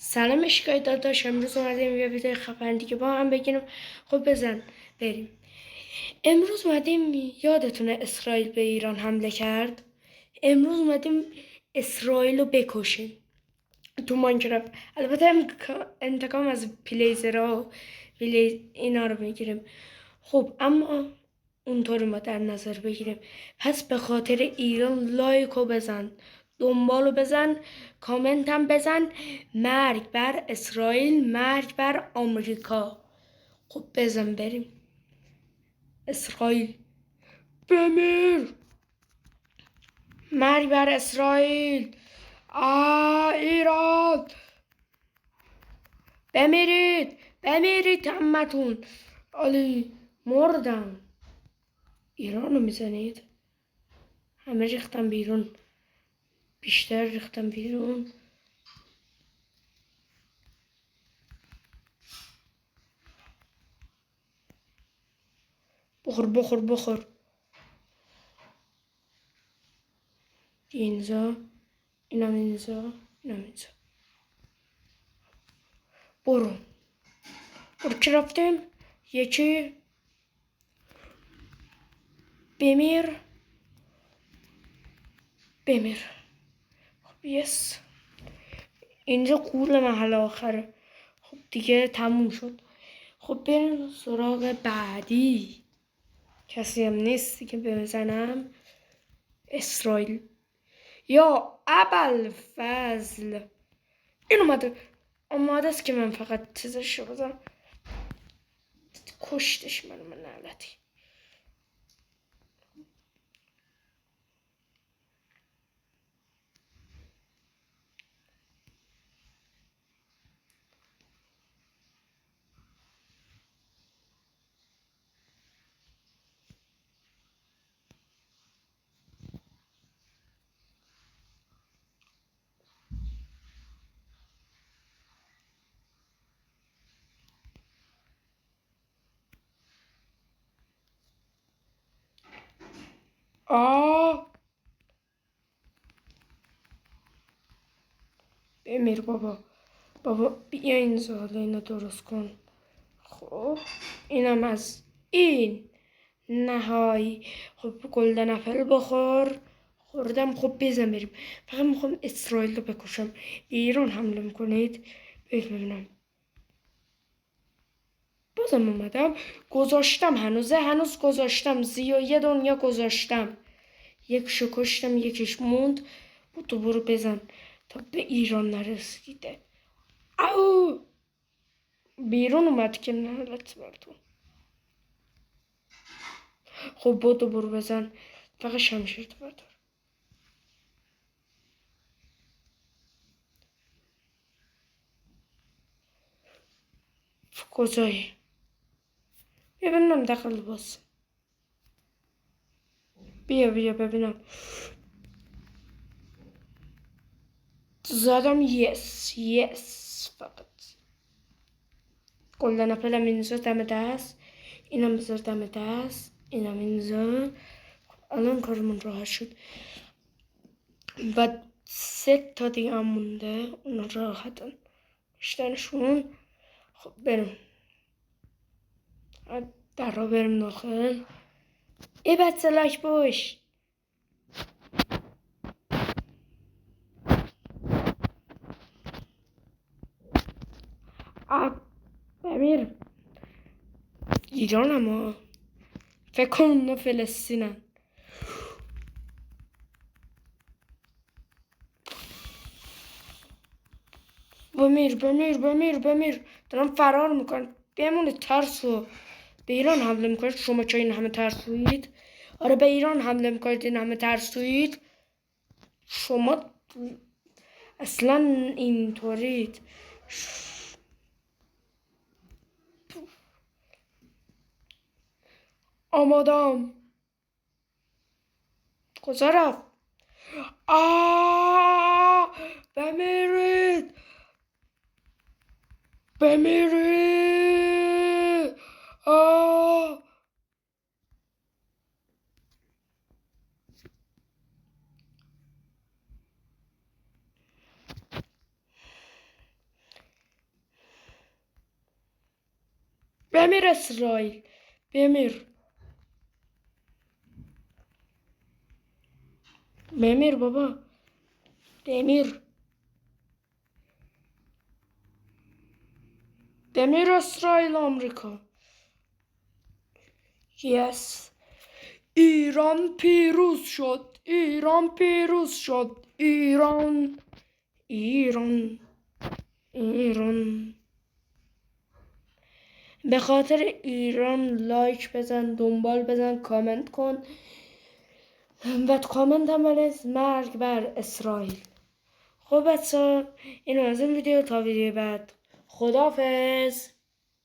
سلام اشکای داداش، امروز اومدیم یه ویدیو خفن دیگه با هم بگیریم. خب بزن بریم. امروز اومدیم، یادتونه اسرائیل به ایران حمله کرد؟ امروز اومدیم اسرائیل رو بکشیم تو ماینکرافت. البته انتقام از پلیزرها اینا رو میگیریم. خب اما اونطوری ما در نظر بگیریم. پس به خاطر ایران لایکو بزن، دنبالو بزن، کامنت هم بزن. مرگ بر اسرائیل، مرگ بر آمریکا. خب بزن بریم. اسرائیل بمیر، مرگ بر اسرائیل. ایران بمیرید، بمیرید همتون. علی مردم. ایرانو میزنید؟ همه ریختم بیرون، بیشتر ریختم بیرون. بخور بخور بخور. اینجا، اینم اینجا، اینم اینجا. برو برو که رفتیم. یکی بمیر، بمیر. خب یس، اینجا قول محل آخره. خب دیگه تموم شد. خب بریم سراغ بعدی. کسی هم نیستی که بزنم. اسرائیل یا ابوالفضل. این اومده است که من فقط چیزش رو بزنم. کشتش من نعلتی. بمیر بابا. بابا بیا این زاله اینو درست کن. خب اینم از این نهایی. خب گلدن اپل بخور. خوردم. خب بزن بریم. فقط میخوام اسرائیل رو بکشم. ایران حمله میکنید؟ ببینم. بازم اومدم. گذاشتم هنوز گذاشتم. 31 دنیا گذاشتم. یکشو کشتم، یکیش موند. تو برو بزن تا به ایران نرسیده. او بیرون اومد که نهلت بردون. خب برو بزن. فقط شمشیر تو بردار. کجایی؟ ببینم داخل باز. بیا ببینم. زدم. یس فقط. گلدن اپلم اینجا دم دست. اینم بذار دم دست. اینم اینجا. الان کارمون راحت شد و 3 تا دیگه هم مونده. اونا راحتن بیشترشون. خب بریم در را بریم داخل. ای بد سلاک باش. بمیر. ایران اما فکر کن اونا فلسطینن. بمیر. دارم فرار میکنم. بمونه ترسو. به ایران حمله میکنید شما چه این همه ترسویید؟ آره به ایران حمله میکنید این همه ترسویید. شما اصلا اینطورید. آمادم. کجا رفت؟ بمیرید. بمیر اسرائیل. بمیر. بمیر بابا. بمیر. بمیر اسرائیل آمریکا. یس. ایران پیروز شد. ایران پیروز شد. ایران. ایران. ایران. به خاطر ایران لایک بزن، دنبال بزن، کامنت کن و کامنت هم بنویس مرگ بر اسرائیل. خب بچه ها، این از این ویدیو تا ویدیو بعد. خداحافظ.